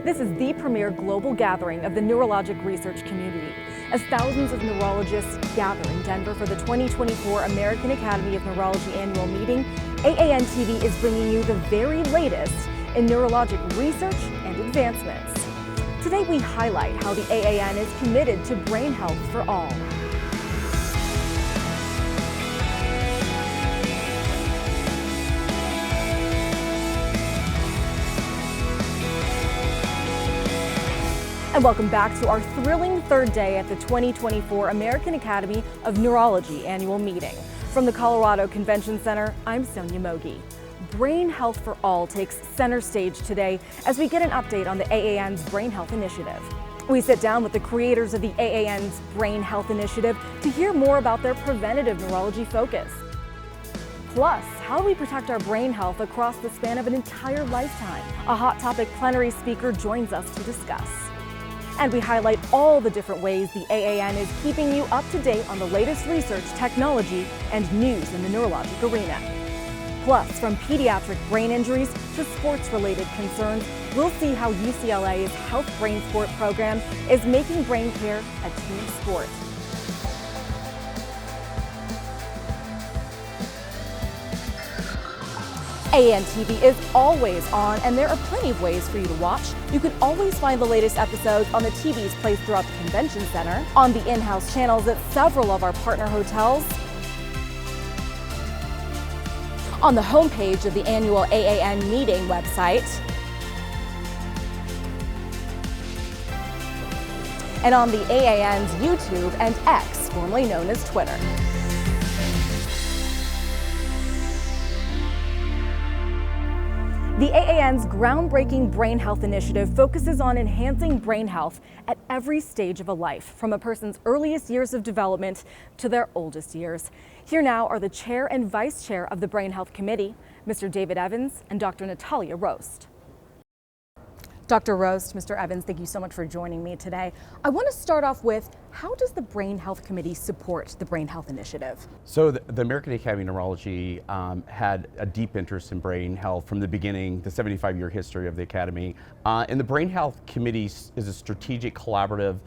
This is the premier global gathering of the neurologic research community, as thousands of neurologists gather in Denver for the 2024 American Academy of Neurology annual meeting. AAN TV is bringing you the very latest in neurologic research and advancements. Today we highlight how the AAN is committed to brain health for all. And welcome back to our thrilling third day at the 2024 American Academy of Neurology annual meeting. From the Colorado Convention Center, I'm Sonia Mogi. Brain Health for All takes center stage today as we get an update on the AAN's Brain Health Initiative. We sit down with the creators of the AAN's Brain Health Initiative to hear more about their preventative neurology focus. Plus, how do we protect our brain health across the span of an entire lifetime? A hot topic plenary speaker joins us to discuss. And we highlight all the different ways the AAN is keeping you up to date on the latest research, technology, and news in the neurologic arena. Plus, from pediatric brain injuries to sports-related concerns, we'll see how UCLA's Health Brain Sport program is making brain care a team sport. AAN TV is always on, and there are plenty of ways for you to watch. You can always find the latest episodes on the TVs placed throughout the convention center, on the in-house channels at several of our partner hotels, on the homepage of the annual AAN meeting website, and on the AAN's YouTube and X, formerly known as Twitter. The AAN's groundbreaking Brain Health Initiative focuses on enhancing brain health at every stage of a life, from a person's earliest years of development to their oldest years. Here now are the chair and vice chair of the Brain Health Committee, Mr. David Evans and Dr. Natalia Rost. Dr. Rost, Mr. Evans, thank you so much for joining me today. I want to start off with, how does the Brain Health Committee support the Brain Health Initiative? So the American Academy of Neurology had a deep interest in brain health from the beginning, the 75-year history of the Academy. And the Brain Health Committee is a strategic collaborative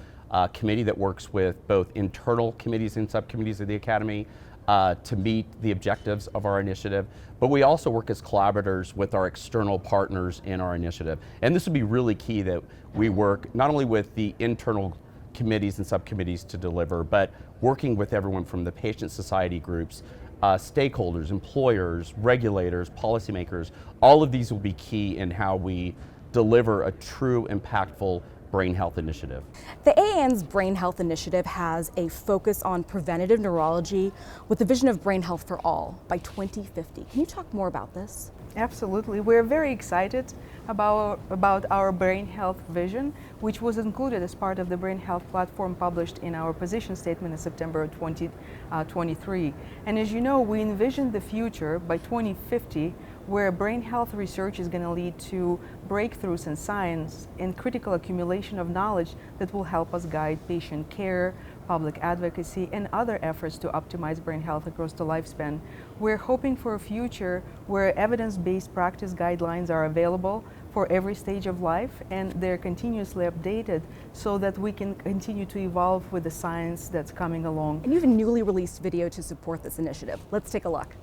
committee that works with both internal committees and subcommittees of the Academy to meet the objectives of our initiative, but we also work as collaborators with our external partners in our initiative. And this would be really key, that we work not only with the internal committees and subcommittees to deliver, but working with everyone from the patient society groups, stakeholders, employers, regulators, policymakers. All of these will be key in how we deliver a true, impactful brain health initiative. The AAN's Brain Health Initiative has a focus on preventative neurology with the vision of brain health for all by 2050. Can you talk more about this? Absolutely. We're very excited about our brain health vision, which was included as part of the brain health platform published in our position statement in September 2023. And as you know, we envision the future by 2050 where brain health research is going to lead to breakthroughs in science and critical accumulation of knowledge that will help us guide patient care, public advocacy, and other efforts to optimize brain health across the lifespan. We're hoping for a future where evidence-based practice guidelines are available for every stage of life, and they're continuously updated so that we can continue to evolve with the science that's coming along. And you have a newly released video to support this initiative. Let's take a look.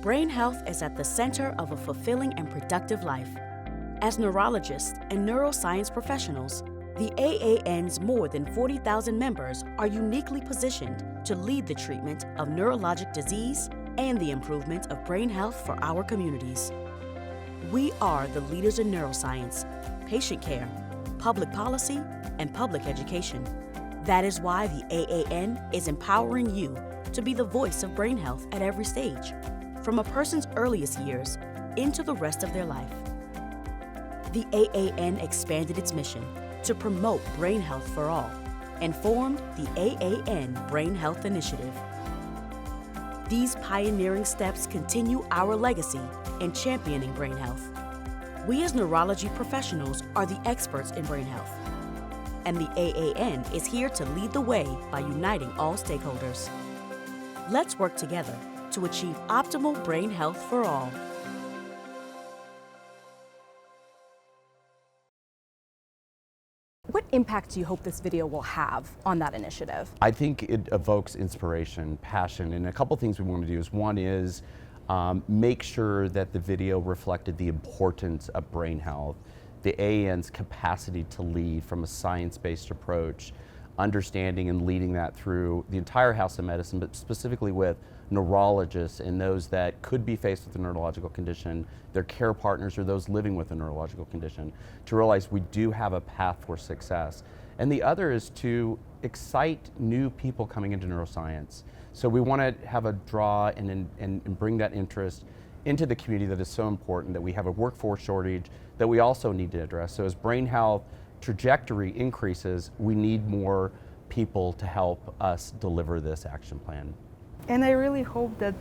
Brain health is at the center of a fulfilling and productive life. As neurologists and neuroscience professionals, the AAN's more than 40,000 members are uniquely positioned to lead the treatment of neurologic disease and the improvement of brain health for our communities. We are the leaders in neuroscience, patient care, public policy, and public education. That is why the AAN is empowering you to be the voice of brain health at every stage, from a person's earliest years into the rest of their life. The AAN expanded its mission to promote brain health for all and formed the AAN Brain Health Initiative. These pioneering steps continue our legacy in championing brain health. We as neurology professionals are the experts in brain health, and the AAN is here to lead the way by uniting all stakeholders. Let's work together to achieve optimal brain health for all. impact do you hope this video will have on that initiative? I think it evokes inspiration, passion, and a couple things we want to do is one is make sure that the video reflected the importance of brain health, the AAN's capacity to lead from a science-based approach, understanding and leading that through the entire House of Medicine, but specifically with neurologists and those that could be faced with a neurological condition, their care partners or those living with a neurological condition, to realize we do have a path for success. And the other is to excite new people coming into neuroscience. So we want to have a draw and bring that interest into the community that is so important, that we have a workforce shortage that we also need to address. So as brain health trajectory increases, we need more people to help us deliver this action plan. And I really hope that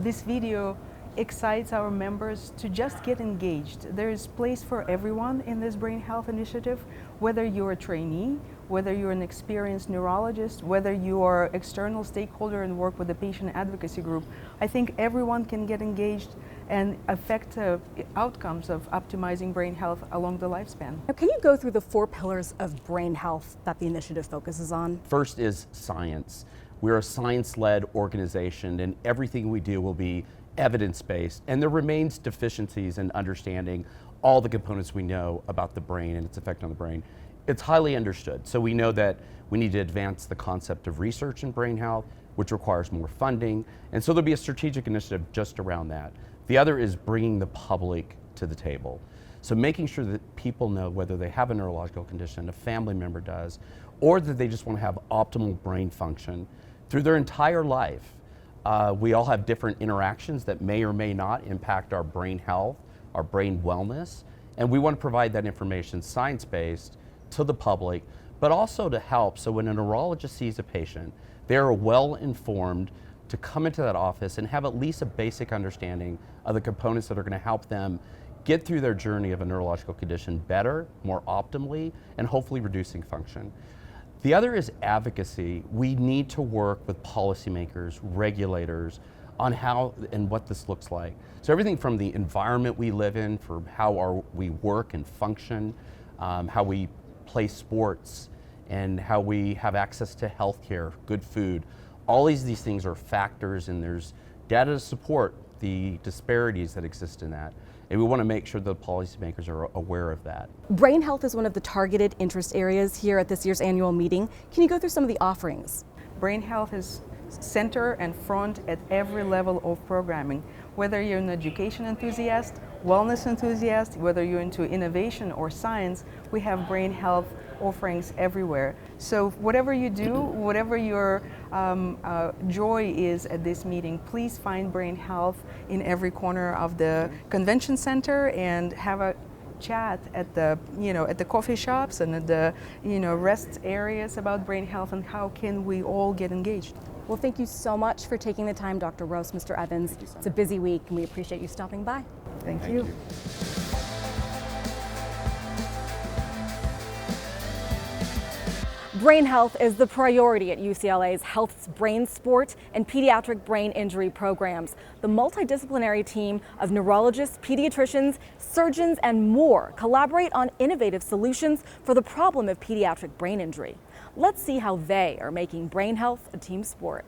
this video excites our members to just get engaged. There is place for everyone in this brain health initiative, whether you're a trainee, whether you're an experienced neurologist, whether you are external stakeholder and work with the patient advocacy group. I think everyone can get engaged and affect outcomes of optimizing brain health along the lifespan. Now, can you go through the 4 pillars of brain health that the initiative focuses on? First is science. We're a science-led organization, and everything we do will be evidence-based, and there remains deficiencies in understanding all the components we know about the brain and its effect on the brain. It's highly understood, so we know that we need to advance the concept of research in brain health, which requires more funding, and so there'll be a strategic initiative just around that. The other is bringing the public to the table. So making sure that people know whether they have a neurological condition, a family member does, or that they just want to have optimal brain function through their entire life. We all have different interactions that may or may not impact our brain health, our brain wellness, and we want to provide that information science-based to the public, but also to help. So when a neurologist sees a patient, they're well informed to come into that office and have at least a basic understanding of the components that are going to help them get through their journey of a neurological condition better, more optimally, and hopefully reducing function. The other is advocacy. We need to work with policymakers, regulators, on how and what this looks like. So everything from the environment we live in, for how we work and function, how we play sports, and how we have access to healthcare, good food. All these things are factors, and there's data to support the disparities that exist in that. And we want to make sure the policymakers are aware of that. Brain health is one of the targeted interest areas here at this year's annual meeting. Can you go through some of the offerings? Brain health is center and front at every level of programming. Whether you're an education enthusiast, wellness enthusiast, whether you're into innovation or science, we have brain health offerings everywhere. So whatever you do, whatever your joy is at this meeting, please find brain health in every corner of the convention center and have a chat at the at the coffee shops and at the rest areas about brain health and how can we all get engaged. Well, thank you so much for taking the time, Dr. Rose, Mr. Evans. It's a busy week, and we appreciate you stopping by. Thank you. Brain health is the priority at UCLA's Health's Brain Sport and Pediatric Brain Injury programs. The multidisciplinary team of neurologists, pediatricians, surgeons, and more collaborate on innovative solutions for the problem of pediatric brain injury. Let's see how they are making brain health a team sport.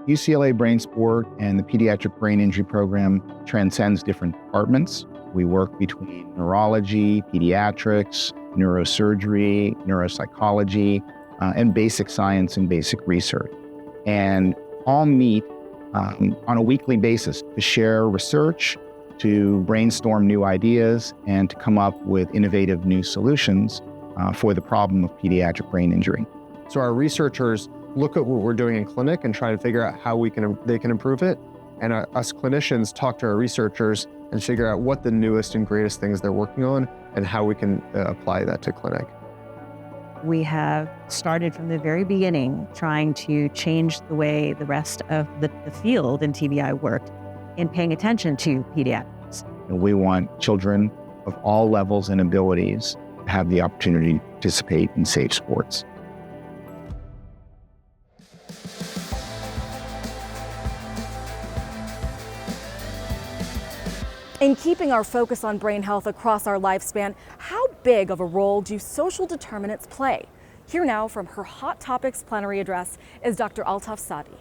UCLA Brain Sport and the Pediatric Brain Injury Program transcends different departments. We work between neurology, pediatrics, neurosurgery, neuropsychology, and basic science and basic research. And all meet on a weekly basis to share research, to brainstorm new ideas, and to come up with innovative new solutions for the problem of pediatric brain injury. So our researchers look at what we're doing in clinic and try to figure out how they can improve it. And us clinicians talk to our researchers and figure out what the newest and greatest things they're working on and how we can apply that to clinic. We have started from the very beginning trying to change the way the rest of the field in TBI worked in paying attention to pediatrics. And we want children of all levels and abilities to have the opportunity to participate in safe sports. In keeping our focus on brain health across our lifespan, how big of a role do social determinants play? Here now from her Hot Topics plenary address is Dr. Altaf Sadi.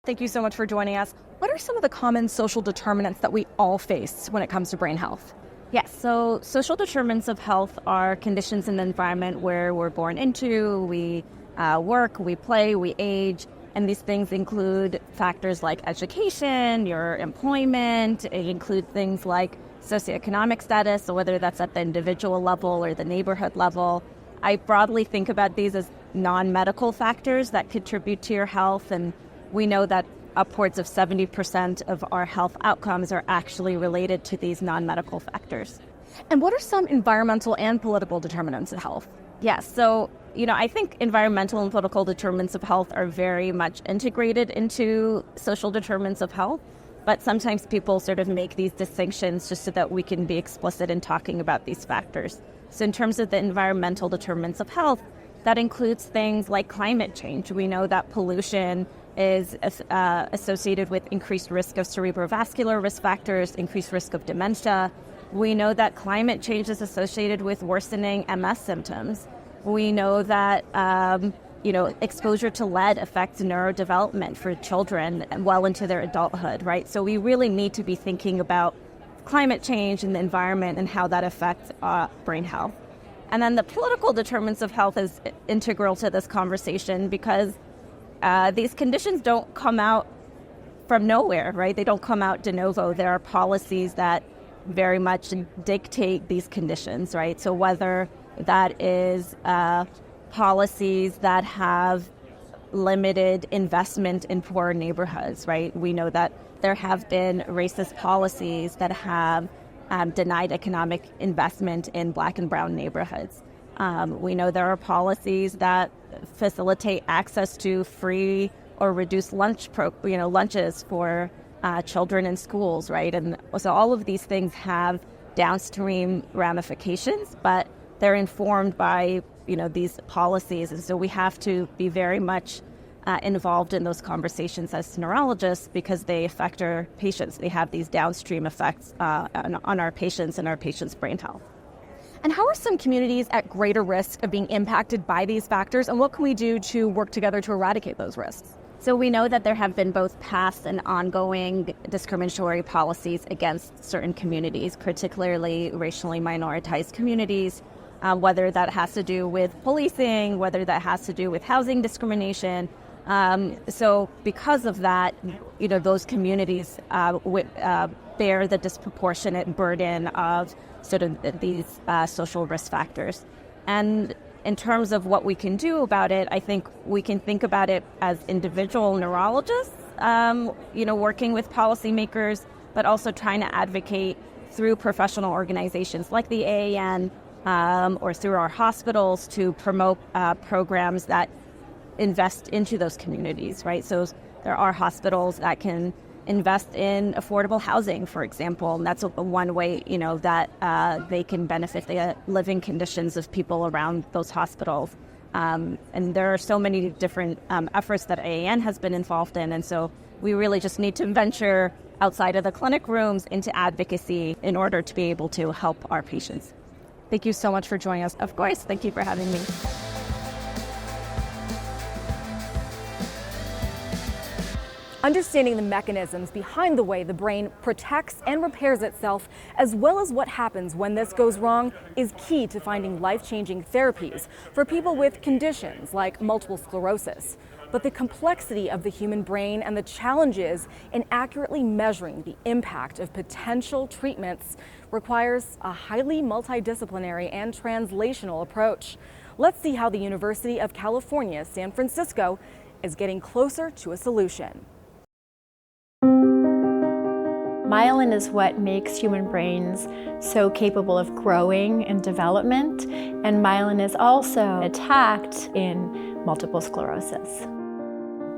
Thank you so much for joining us. What are some of the common social determinants that we all face when it comes to brain health? Yes, so social determinants of health are conditions in the environment where we're born into, we work, we play, we age, and these things include factors like education, your employment, it includes things like socioeconomic status, so whether that's at the individual level or the neighborhood level. I broadly think about these as non-medical factors that contribute to your health, and we know that upwards of 70% of our health outcomes are actually related to these non-medical factors. And what are some environmental and political determinants of health? Yes, so I think environmental and political determinants of health are very much integrated into social determinants of health, but sometimes people sort of make these distinctions just so that we can be explicit in talking about these factors. So in terms of the environmental determinants of health, that includes things like climate change. We know that pollution is associated with increased risk of cerebrovascular risk factors, increased risk of dementia. We know that climate change is associated with worsening MS symptoms. We know that exposure to lead affects neurodevelopment for children well into their adulthood, right? So we really need to be thinking about climate change and the environment and how that affects brain health. And then the political determinants of health is integral to this conversation because these conditions don't come out from nowhere, right? They don't come out de novo. There are policies that very much dictate these conditions, right? So whether that is policies that have limited investment in poor neighborhoods, right? We know that there have been racist policies that have denied economic investment in Black and brown neighborhoods. We know there are policies that facilitate access to free or reduced lunches for children in schools, right? And so all of these things have downstream ramifications, but they're informed by these policies, and so we have to be very much involved in those conversations as neurologists because they affect our patients. They have these downstream effects on our patients and our patients' brain health. And how are some communities at greater risk of being impacted by these factors, and what can we do to work together to eradicate those risks? So we know that there have been both past and ongoing discriminatory policies against certain communities, particularly racially minoritized communities, whether that has to do with policing, whether that has to do with housing discrimination. So because of that, those communities bear the disproportionate burden of sort of these social risk factors. And in terms of what we can do about it, I think we can think about it as individual neurologists, working with policymakers, but also trying to advocate through professional organizations like the AAN or through our hospitals to promote programs that invest into those communities, right? So there are hospitals that can invest in affordable housing, for example, and that's one way, that they can benefit the living conditions of people around those hospitals. And there are so many different efforts that AAN has been involved in, and so we really just need to venture outside of the clinic rooms into advocacy in order to be able to help our patients. Thank you so much for joining us. Of course, thank you for having me. Understanding the mechanisms behind the way the brain protects and repairs itself, as well as what happens when this goes wrong, is key to finding life-changing therapies for people with conditions like multiple sclerosis. But the complexity of the human brain and the challenges in accurately measuring the impact of potential treatments requires a highly multidisciplinary and translational approach. Let's see how the University of California, San Francisco is getting closer to a solution. Myelin is what makes human brains so capable of growing and development, and myelin is also attacked in multiple sclerosis.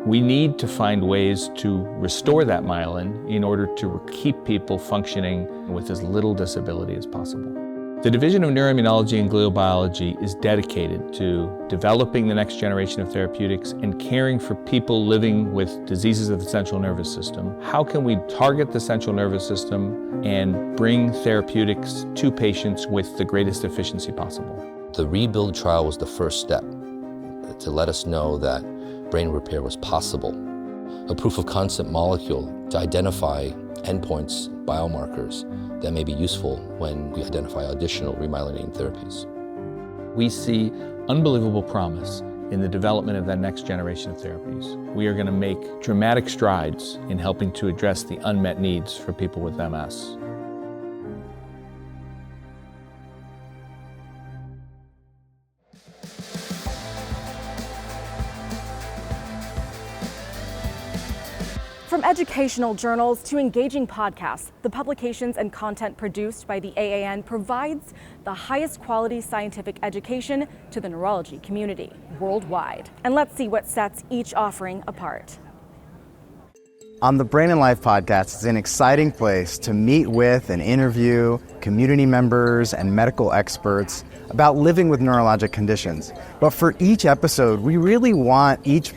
We need to find ways to restore that myelin in order to keep people functioning with as little disability as possible. The Division of Neuroimmunology and Glial Biology is dedicated to developing the next generation of therapeutics and caring for people living with diseases of the central nervous system. How can we target the central nervous system and bring therapeutics to patients with the greatest efficiency possible? The REBUILD trial was the first step to let us know that brain repair was possible. A proof of concept molecule to identify endpoints, biomarkers that may be useful when we identify additional remyelinating therapies. We see unbelievable promise in the development of that next generation of therapies. We are going to make dramatic strides in helping to address the unmet needs for people with MS. From educational journals to engaging podcasts, the publications and content produced by the AAN provides the highest quality scientific education to the neurology community worldwide. And let's see what sets each offering apart. On the Brain and Life podcast is an exciting place to meet with and interview community members and medical experts about living with neurologic conditions. But for each episode, we really want each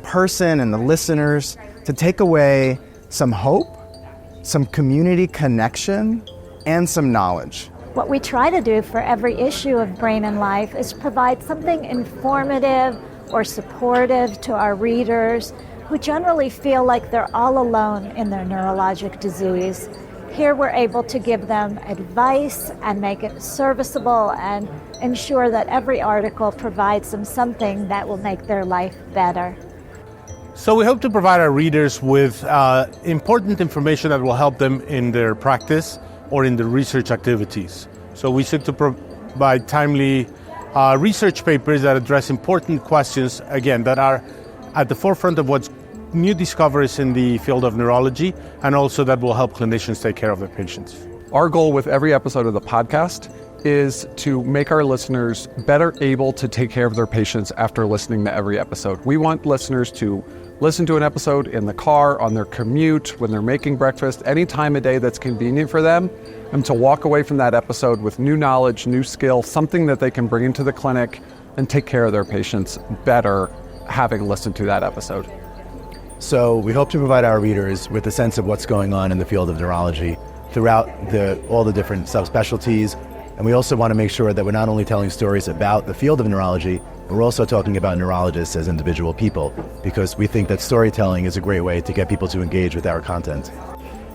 person and the listeners to take away some hope, some community connection, and some knowledge. What we try to do for every issue of Brain and Life is provide something informative or supportive to our readers who generally feel like they're all alone in their neurologic disease. Here we're able to give them advice and make it serviceable and ensure that every article provides them something that will make their life better. So we hope to provide our readers with important information that will help them in their practice or in their research activities. So we seek to provide timely research papers that address important questions, again, that are at the forefront of what's new discoveries in the field of neurology, and also that will help clinicians take care of their patients. Our goal with every episode of the podcast is to make our listeners better able to take care of their patients after listening to every episode. We want listeners to listen to an episode in the car, on their commute, when they're making breakfast, any time of day that's convenient for them, and to walk away from that episode with new knowledge, new skill, something that they can bring into the clinic and take care of their patients better having listened to that episode. So we hope to provide our readers with a sense of what's going on in the field of neurology throughout all the different subspecialties. And we also want to make sure that we're not only telling stories about the field of neurology, but we're also talking about neurologists as individual people, because we think that storytelling is a great way to get people to engage with our content.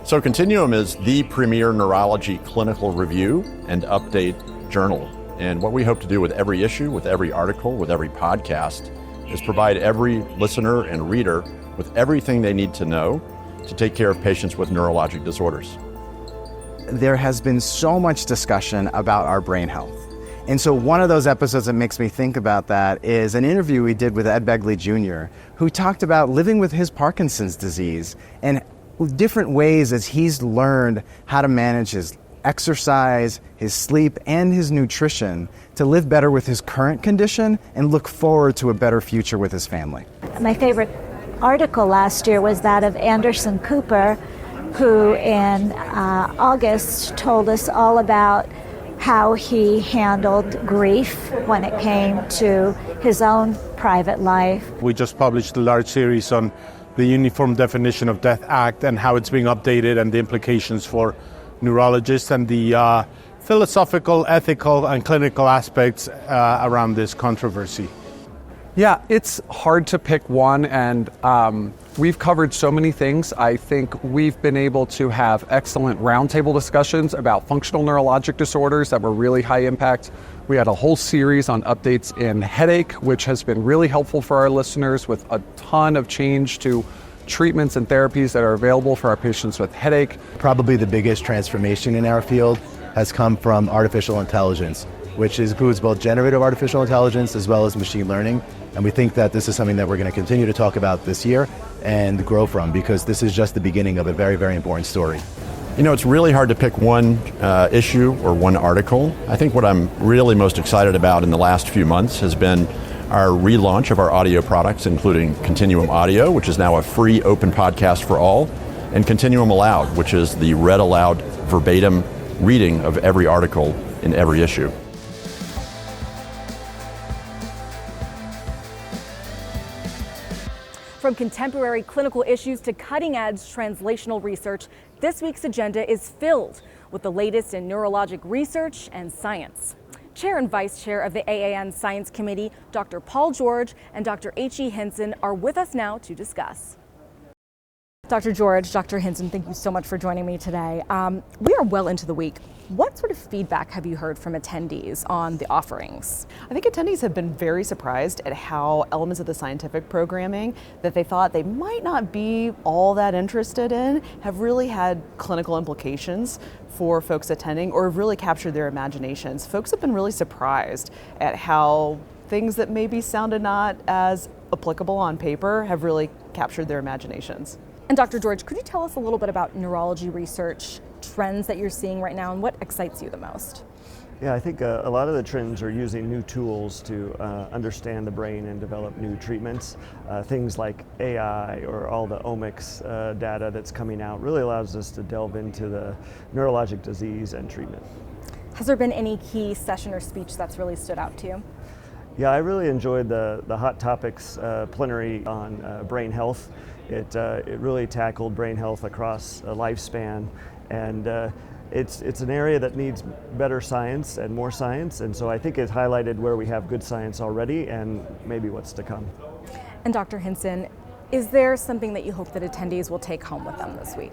So Continuum is the premier neurology clinical review and update journal. And what we hope to do with every issue, with every article, with every podcast, is provide every listener and reader with everything they need to know to take care of patients with neurologic disorders. There has been so much discussion about our brain health. And so one of those episodes that makes me think about that is an interview we did with Ed Begley Jr., who talked about living with his Parkinson's disease and different ways as he's learned how to manage his exercise, his sleep, and his nutrition to live better with his current condition and look forward to a better future with his family. My favorite article last year was that of Anderson Cooper, who in August told us all about how he handled grief when it came to his own private life. We just published a large series on the Uniform Definition of Death Act and how it's being updated and the implications for neurologists and the philosophical, ethical, and clinical aspects around this controversy. Yeah, it's hard to pick one, and we've covered so many things. I think we've been able to have excellent roundtable discussions about functional neurologic disorders that were really high impact. We had a whole series on updates in headache, which has been really helpful for our listeners, with a ton of change to treatments and therapies that are available for our patients with headache. Probably the biggest transformation in our field has come from artificial intelligence, which includes both generative artificial intelligence as well as machine learning. And we think that this is something that we're going to continue to talk about this year and grow from, because this is just the beginning of a very, very important story. You know, it's really hard to pick one issue or one article. I think what I'm really most excited about in the last few months has been our relaunch of our audio products, including Continuum Audio, which is now a free open podcast for all, and Continuum Aloud, which is the read aloud verbatim reading of every article in every issue. From contemporary clinical issues to cutting-edge translational research, this week's agenda is filled with the latest in neurologic research and science. Chair and Vice Chair of the AAN Science Committee, Dr. Paul George and Dr. H.E. Hinson are with us now to discuss. Dr. George, Dr. Hinson, thank you so much for joining me today. We are well into the week. What sort of feedback have you heard from attendees on the offerings? I think attendees have been very surprised at how elements of the scientific programming that they thought they might not be all that interested in have really had clinical implications for folks attending or have really captured their imaginations. Folks have been really surprised at how things that maybe sounded not as applicable on paper have really captured their imaginations. And Dr. George, could you tell us a little bit about neurology research trends that you're seeing right now and what excites you the most? Yeah, I think a lot of the trends are using new tools to understand the brain and develop new treatments. Things like AI or all the omics data that's coming out really allows us to delve into the neurologic disease and treatment. Has there been any key session or speech that's really stood out to you? Yeah, I really enjoyed the Hot Topics plenary on brain health. It really tackled brain health across a lifespan, and it's an area that needs better science and more science, and so I think it highlighted where we have good science already and maybe what's to come. And Dr. Hinson, is there something that you hope that attendees will take home with them this week?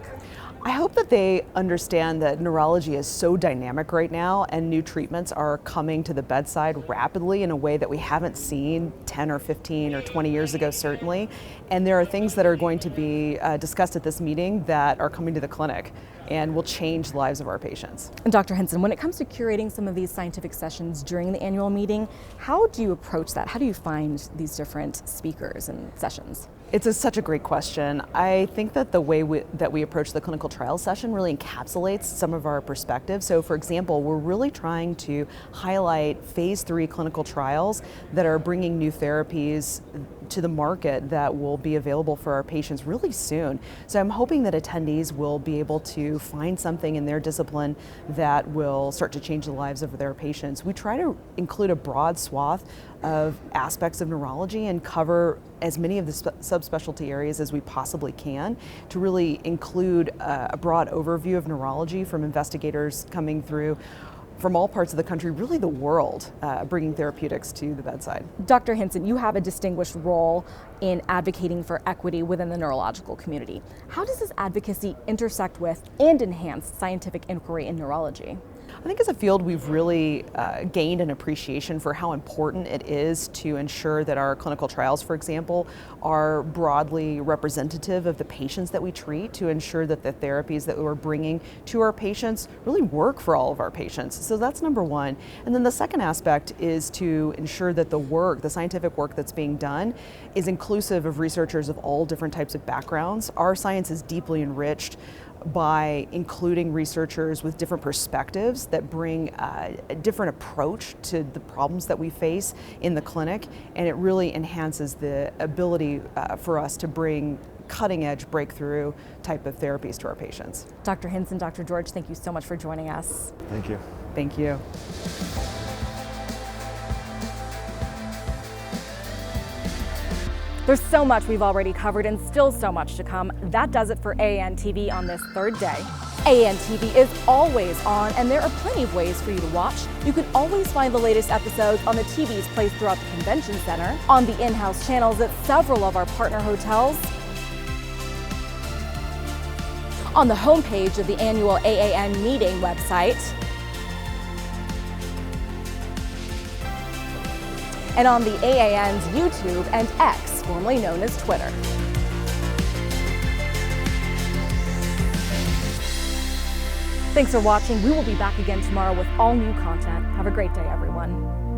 I hope that they understand that neurology is so dynamic right now and new treatments are coming to the bedside rapidly in a way that we haven't seen 10 or 15 or 20 years ago, certainly. And there are things that are going to be discussed at this meeting that are coming to the clinic and will change the lives of our patients. And Dr. Hinson, when it comes to curating some of these scientific sessions during the annual meeting, how do you approach that? How do you find these different speakers and sessions? It's such a great question. I think that the way that we approach the clinical trial session really encapsulates some of our perspectives. So for example, we're really trying to highlight phase 3 clinical trials that are bringing new therapies to the market that will be available for our patients really soon. So I'm hoping that attendees will be able to find something in their discipline that will start to change the lives of their patients. We try to include a broad swath of aspects of neurology and cover as many of the subspecialty areas as we possibly can to really include a broad overview of neurology from investigators coming through from all parts of the country, really the world, bringing therapeutics to the bedside. Dr. Hinson, you have a distinguished role in advocating for equity within the neurological community. How does this advocacy intersect with and enhance scientific inquiry in neurology? I think as a field we've really gained an appreciation for how important it is to ensure that our clinical trials, for example, are broadly representative of the patients that we treat, to ensure that the therapies that we're bringing to our patients really work for all of our patients. So that's number one. And then the second aspect is to ensure that the scientific work that's being done is inclusive of researchers of all different types of backgrounds. Our science is deeply enriched by including researchers with different perspectives that bring a different approach to the problems that we face in the clinic, and it really enhances the ability for us to bring cutting-edge breakthrough type of therapies to our patients. Dr. Hinson, Dr. George, thank you so much for joining us. Thank you. Thank you. There's so much we've already covered and still so much to come. That does it for AAN TV on this third day. AAN TV is always on, and there are plenty of ways for you to watch. You can always find the latest episodes on the TVs placed throughout the convention center, on the in-house channels at several of our partner hotels, on the homepage of the annual AAN meeting website, and on the AAN's YouTube and X, formerly known as Twitter. Thanks for watching. We will be back again tomorrow with all new content. Have a great day, everyone.